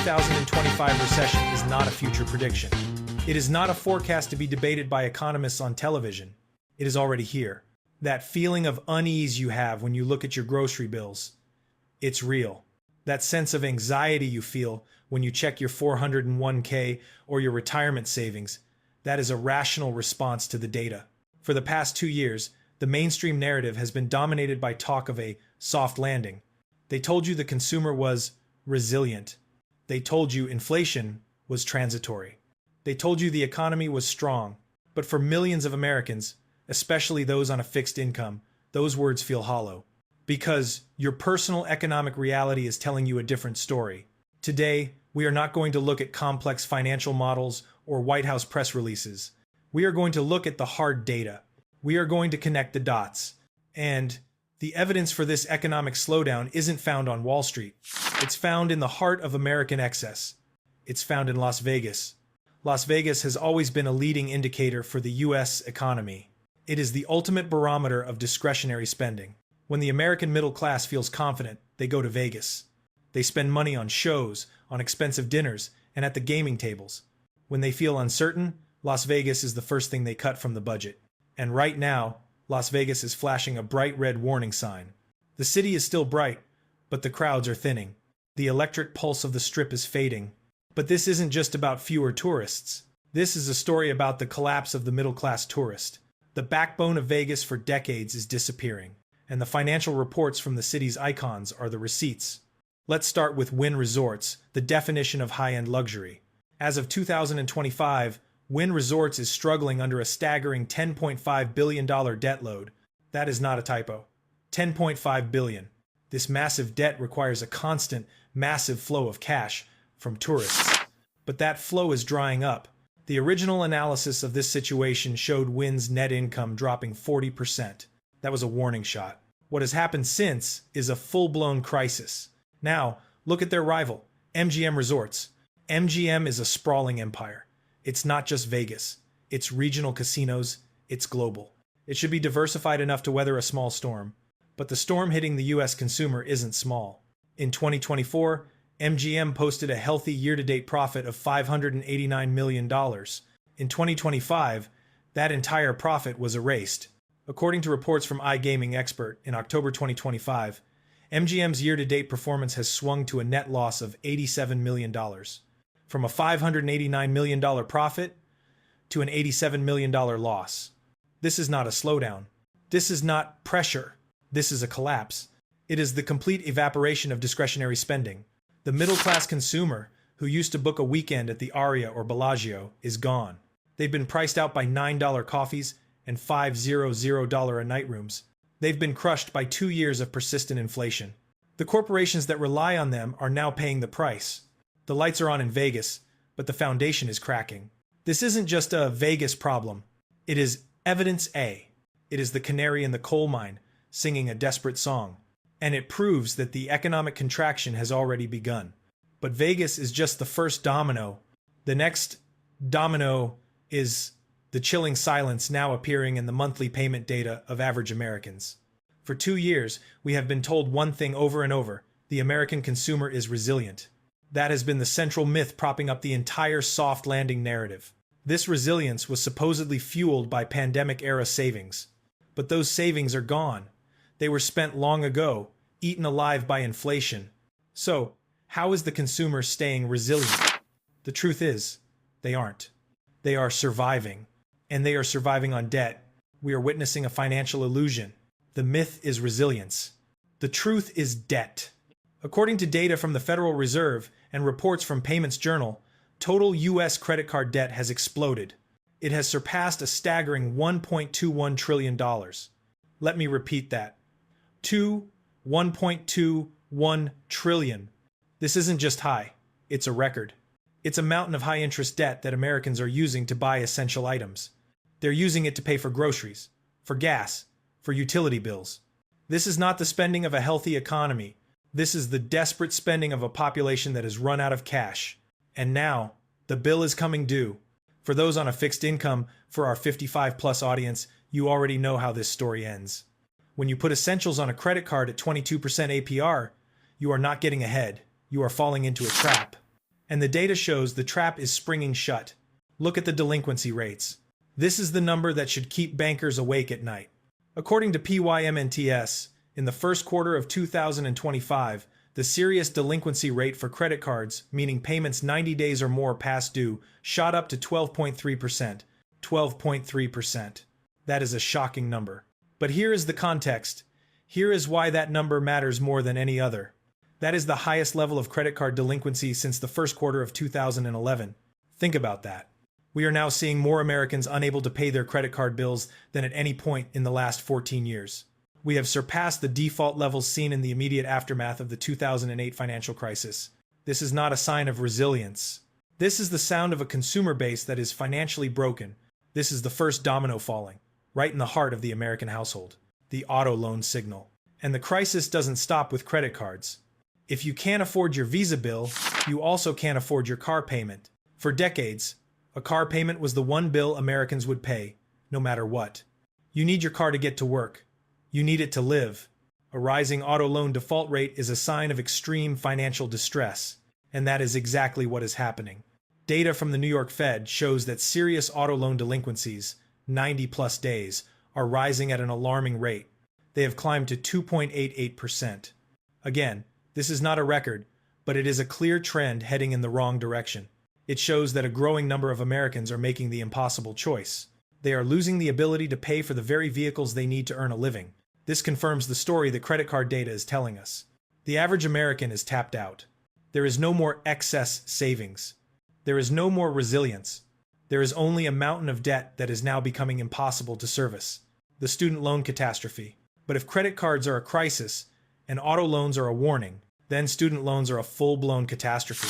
2025 recession is not a future prediction. It is not a forecast to be debated by economists on television. It is already here. That feeling of unease you have when you look at your grocery bills, it's real. That sense of anxiety you feel when you check your 401k or your retirement savings, that is a rational response to the data. For the past 2 years, the mainstream narrative has been dominated by talk of a soft landing. They told you the consumer was resilient. They told you inflation was transitory. They told you the economy was strong. But for millions of Americans, especially those on a fixed income, those words feel hollow. Because your personal economic reality is telling you a different story. Today, we are not going to look at complex financial models or White House press releases. We are going to look at the hard data. We are going to connect the dots. And the evidence for this economic slowdown isn't found on Wall Street. It's found in the heart of American excess. It's found in Las Vegas. Las Vegas has always been a leading indicator for the U.S. economy. It is the ultimate barometer of discretionary spending. When the American middle class feels confident, they go to Vegas. They spend money on shows, on expensive dinners, and at the gaming tables. When they feel uncertain, Las Vegas is the first thing they cut from the budget. And right now, Las Vegas is flashing a bright red warning sign. The city is still bright, but the crowds are thinning. The electric pulse of the Strip is fading. But this isn't just about fewer tourists. This is a story about the collapse of the middle-class tourist. The backbone of Vegas for decades is disappearing, and the financial reports from the city's icons are the receipts. Let's start with Wynn Resorts, the definition of high-end luxury. As of 2025, Wynn Resorts is struggling under a staggering $10.5 billion debt load. That is not a typo. $10.5 billion. This massive debt requires a constant, massive flow of cash from tourists. But that flow is drying up. The original analysis of this situation showed Wynn's net income dropping 40%. That was a warning shot. What has happened since is a full-blown crisis. Now, look at their rival, MGM Resorts. MGM is a sprawling empire. It's not just Vegas. It's regional casinos. It's global. It should be diversified enough to weather a small storm. But the storm hitting the U.S. consumer isn't small. In 2024, MGM posted a healthy year-to-date profit of $589 million. In 2025, that entire profit was erased. According to reports from iGaming Expert, in October 2025, MGM's year-to-date performance has swung to a net loss of $87 million. From a $589 million profit to an $87 million loss. This is not a slowdown. This is not pressure. This is a collapse. It is the complete evaporation of discretionary spending. The middle-class consumer, who used to book a weekend at the Aria or Bellagio, is gone. They've been priced out by $9 coffees and $500 a night rooms. They've been crushed by 2 years of persistent inflation. The corporations that rely on them are now paying the price. The lights are on in Vegas, but the foundation is cracking. This isn't just a Vegas problem. It is evidence A. It is the canary in the coal mine singing a desperate song. And it proves that the economic contraction has already begun. But Vegas is just the first domino. The next domino is the chilling silence now appearing in the monthly payment data of average Americans. For 2 years, we have been told one thing over and over: the American consumer is resilient. That has been the central myth propping up the entire soft landing narrative. This resilience was supposedly fueled by pandemic-era savings. But those savings are gone. They were spent long ago, eaten alive by inflation. So, how is the consumer staying resilient? The truth is, they aren't. They are surviving. And they are surviving on debt. We are witnessing a financial illusion. The myth is resilience. The truth is debt. According to data from the Federal Reserve and reports from Payments Journal, total U.S. credit card debt has exploded. It has surpassed a staggering $1.21 trillion. Let me repeat that. 1.21 trillion. This isn't just high, it's a record. It's a mountain of high-interest debt that Americans are using to buy essential items. They're using it to pay for groceries, for gas, for utility bills. This is not the spending of a healthy economy. This is the desperate spending of a population that has run out of cash. And now, the bill is coming due. For those on a fixed income, for our 55-plus audience, you already know how this story ends. When you put essentials on a credit card at 22% APR, you are not getting ahead. You are falling into a trap. And the data shows the trap is springing shut. Look at the delinquency rates. This is the number that should keep bankers awake at night. According to PYMNTS, in the first quarter of 2025, the serious delinquency rate for credit cards, meaning payments 90 days or more past due, shot up to 12.3%. 12.3%. That is a shocking number. But here is the context. Here is why that number matters more than any other. That is the highest level of credit card delinquency since the first quarter of 2011. Think about that. We are now seeing more Americans unable to pay their credit card bills than at any point in the last 14 years. We have surpassed the default levels seen in the immediate aftermath of the 2008 financial crisis. This is not a sign of resilience. This is the sound of a consumer base that is financially broken. This is the first domino falling, right in the heart of the American household, the auto loan signal. And the crisis doesn't stop with credit cards. If you can't afford your Visa bill, you also can't afford your car payment. For decades, a car payment was the one bill Americans would pay, no matter what. You need your car to get to work. You need it to live. A rising auto loan default rate is a sign of extreme financial distress, and that is exactly what is happening. Data from the New York Fed shows that serious auto loan delinquencies, 90-plus days, are rising at an alarming rate. They have climbed to 2.88%. Again, this is not a record, but it is a clear trend heading in the wrong direction. It shows that a growing number of Americans are making the impossible choice. They are losing the ability to pay for the very vehicles they need to earn a living. This confirms the story the credit card data is telling us. The average American is tapped out. There is no more excess savings. There is no more resilience. There is only a mountain of debt that is now becoming impossible to service. The student loan catastrophe. But if credit cards are a crisis and auto loans are a warning, then student loans are a full-blown catastrophe.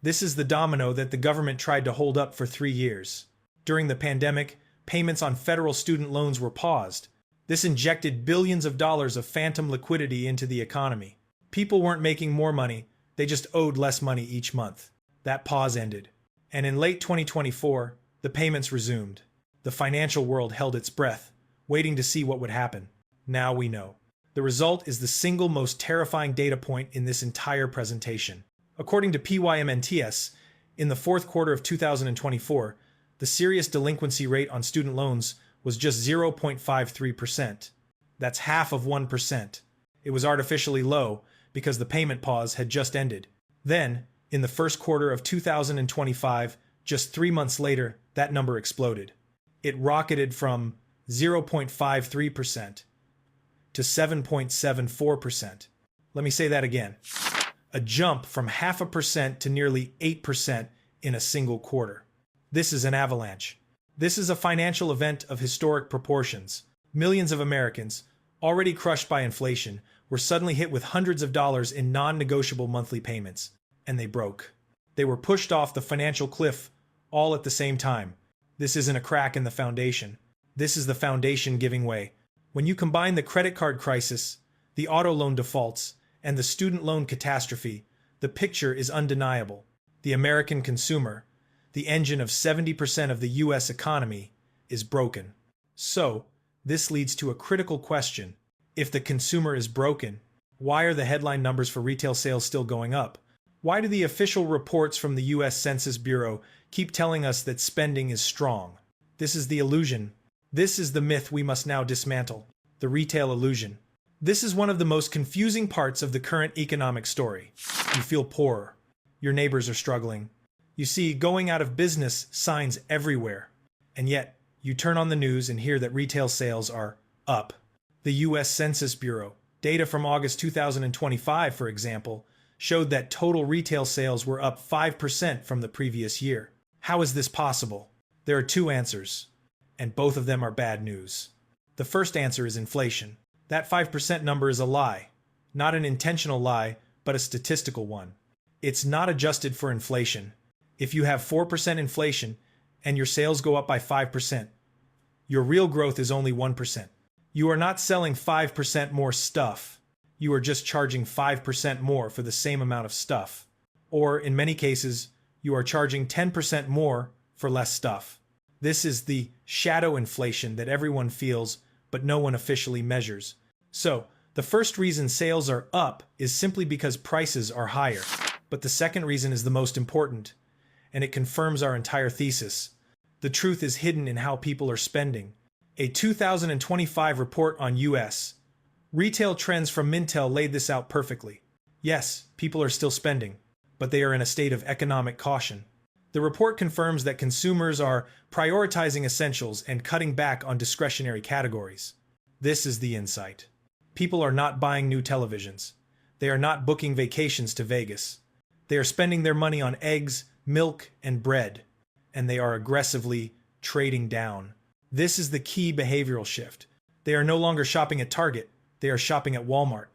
This is the domino that the government tried to hold up for 3 years. During the pandemic, payments on federal student loans were paused. This injected billions of dollars of phantom liquidity into the economy. People weren't making more money, they just owed less money each month. That pause ended. And in late 2024, the payments resumed. The financial world held its breath, waiting to see what would happen. Now we know. The result is the single most terrifying data point in this entire presentation. According to PYMNTS, in the fourth quarter of 2024, the serious delinquency rate on student loans was just 0.53%. That's half of 1%. It was artificially low because the payment pause had just ended. Then, in the first quarter of 2025, just 3 months later, that number exploded. It rocketed from 0.53% to 7.74%. Let me say that again. A jump from 0.5% to nearly 8% in a single quarter. This is an avalanche. This is a financial event of historic proportions. Millions of Americans, already crushed by inflation, were suddenly hit with hundreds of dollars in non-negotiable monthly payments. And they broke. They were pushed off the financial cliff all at the same time. This isn't a crack in the foundation. This is the foundation giving way. When you combine the credit card crisis, the auto loan defaults, and the student loan catastrophe, the picture is undeniable. The American consumer, the engine of 70% of the U.S. economy, is broken. So, this leads to a critical question. If the consumer is broken, why are the headline numbers for retail sales still going up? Why do the official reports from the U.S. Census Bureau keep telling us that spending is strong? This is the illusion. This is the myth we must now dismantle. The retail illusion. This is one of the most confusing parts of the current economic story. You feel poorer. Your neighbors are struggling. You see going out of business signs everywhere. And yet, you turn on the news and hear that retail sales are up. The U.S. Census Bureau, data from August 2025, for example, showed that total retail sales were up 5% from the previous year. How is this possible? There are two answers, and both of them are bad news. The first answer is inflation. That 5% number is a lie. Not an intentional lie, but a statistical one. It's not adjusted for inflation. If you have 4% inflation and your sales go up by 5%, your real growth is only 1%. You are not selling 5% more stuff. You are just charging 5% more for the same amount of stuff. Or, in many cases, you are charging 10% more for less stuff. This is the shadow inflation that everyone feels, but no one officially measures. So, the first reason sales are up is simply because prices are higher. But the second reason is the most important, and it confirms our entire thesis. The truth is hidden in how people are spending. A 2025 report on U.S. retail trends from Mintel laid this out perfectly. Yes, people are still spending, but they are in a state of economic caution. The report confirms that consumers are prioritizing essentials and cutting back on discretionary categories. This is the insight. People are not buying new televisions. They are not booking vacations to Vegas. They are spending their money on eggs, milk, and bread, and they are aggressively trading down. This is the key behavioral shift. They are no longer shopping at Target. They are shopping at Walmart.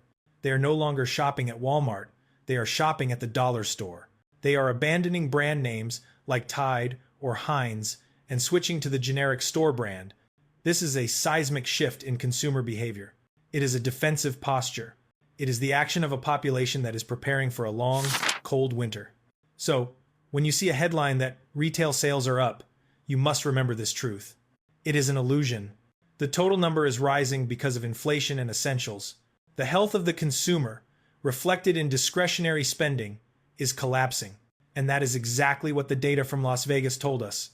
They are no longer shopping at Walmart. They are shopping at the dollar store. They are abandoning brand names like Tide or Heinz and switching to the generic store brand. This is a seismic shift in consumer behavior. It is a defensive posture. It is the action of a population that is preparing for a long, cold winter. So, when you see a headline that retail sales are up, you must remember this truth. It is an illusion. The total number is rising because of inflation and essentials. The health of the consumer, reflected in discretionary spending, is collapsing. And that is exactly what the data from Las Vegas told us.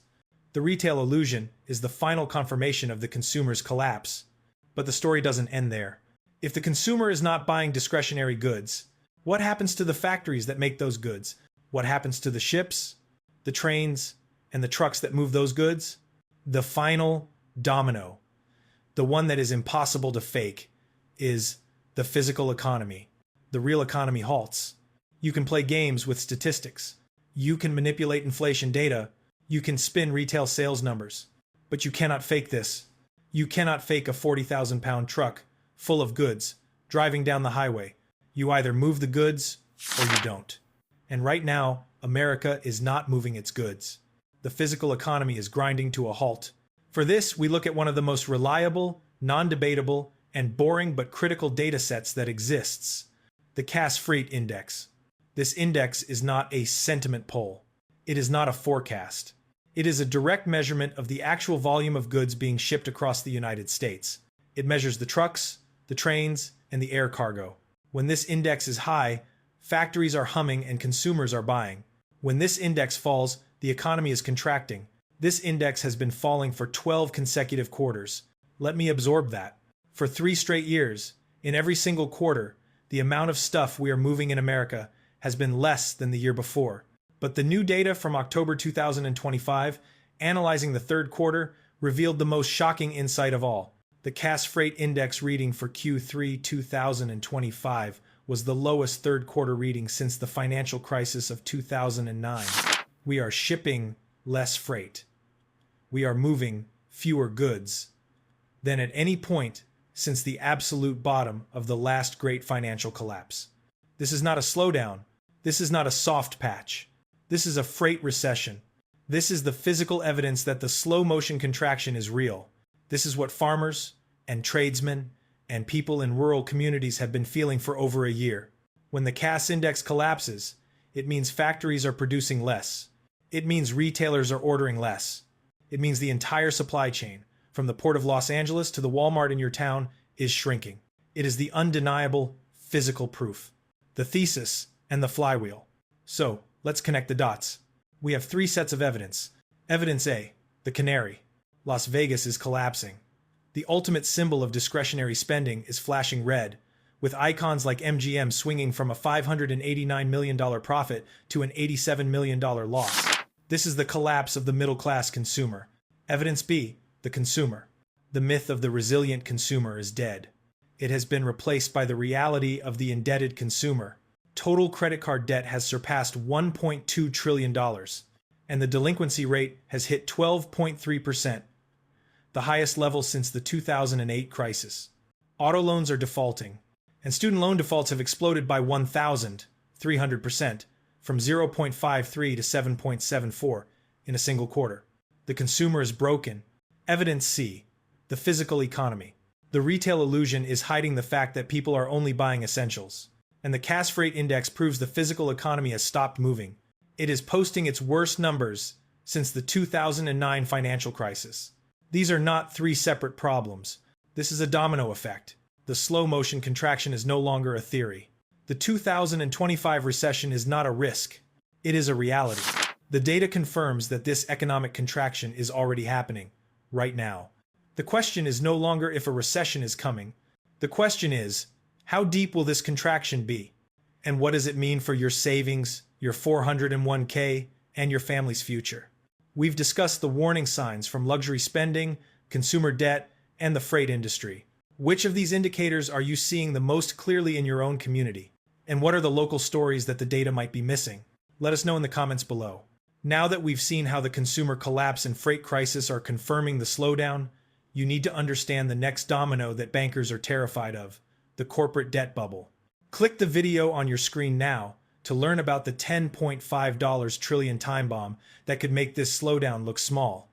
The retail illusion is the final confirmation of the consumer's collapse. But the story doesn't end there. If the consumer is not buying discretionary goods, what happens to the factories that make those goods? What happens to the ships, the trains, and the trucks that move those goods? The final domino, the one that is impossible to fake, is the physical economy. The real economy halts. You can play games with statistics. You can manipulate inflation data. You can spin retail sales numbers. But you cannot fake this. You cannot fake a 40,000-pound truck full of goods driving down the highway. You either move the goods or you don't. And right now, America is not moving its goods. The physical economy is grinding to a halt. For this, we look at one of the most reliable, non-debatable, and boring but critical data sets that exists, the Cass Freight Index. This index is not a sentiment poll. It is not a forecast. It is a direct measurement of the actual volume of goods being shipped across the United States. It measures the trucks, the trains, and the air cargo. When this index is high, factories are humming and consumers are buying. When this index falls, the economy is contracting. This index has been falling for 12 consecutive quarters. Let me absorb that. For 3 straight years, in every single quarter, the amount of stuff we are moving in America has been less than the year before. But the new data from October 2025, analyzing the third quarter, revealed the most shocking insight of all. The Cass Freight Index reading for Q3 2025 was the lowest third quarter reading since the financial crisis of 2009. We are shipping less freight. We are moving fewer goods than at any point since the absolute bottom of the last great financial collapse. This is not a slowdown. This is not a soft patch. This is a freight recession. This is the physical evidence that the slow motion contraction is real. This is what farmers and tradesmen and people in rural communities have been feeling for over a year. When the Cass Index collapses, it means factories are producing less. It means retailers are ordering less. It means the entire supply chain, from the Port of Los Angeles to the Walmart in your town, is shrinking. It is the undeniable physical proof, the thesis, and the flywheel. So, let's connect the dots. We have 3 sets of evidence. Evidence A, the canary. Las Vegas is collapsing. The ultimate symbol of discretionary spending is flashing red, with icons like MGM swinging from a $589 million profit to an $87 million loss. This is the collapse of the middle-class consumer. Evidence B, the consumer. The myth of the resilient consumer is dead. It has been replaced by the reality of the indebted consumer. Total credit card debt has surpassed $1.2 trillion, and the delinquency rate has hit 12.3%, the highest level since the 2008 crisis. Auto loans are defaulting, and student loan defaults have exploded by 1,300%, from 0.53 to 7.74 in a single quarter. The consumer is broken. Evidence C, the physical economy. The retail illusion is hiding the fact that people are only buying essentials. And the Cass Freight Index proves the physical economy has stopped moving. It is posting its worst numbers since the 2009 financial crisis. These are not 3 separate problems. This is a domino effect. The slow motion contraction is no longer a theory. The 2025 recession is not a risk. It is a reality. The data confirms that this economic contraction is already happening, right now. The question is no longer if a recession is coming. The question is, how deep will this contraction be? And what does it mean for your savings, your 401k, and your family's future? We've discussed the warning signs from luxury spending, consumer debt, and the freight industry. Which of these indicators are you seeing the most clearly in your own community? And what are the local stories that the data might be missing? Let us know in the comments below. Now that we've seen how the consumer collapse and freight crisis are confirming the slowdown, you need to understand the next domino that bankers are terrified of, the corporate debt bubble. Click the video on your screen now to learn about the $10.5 trillion time bomb that could make this slowdown look small.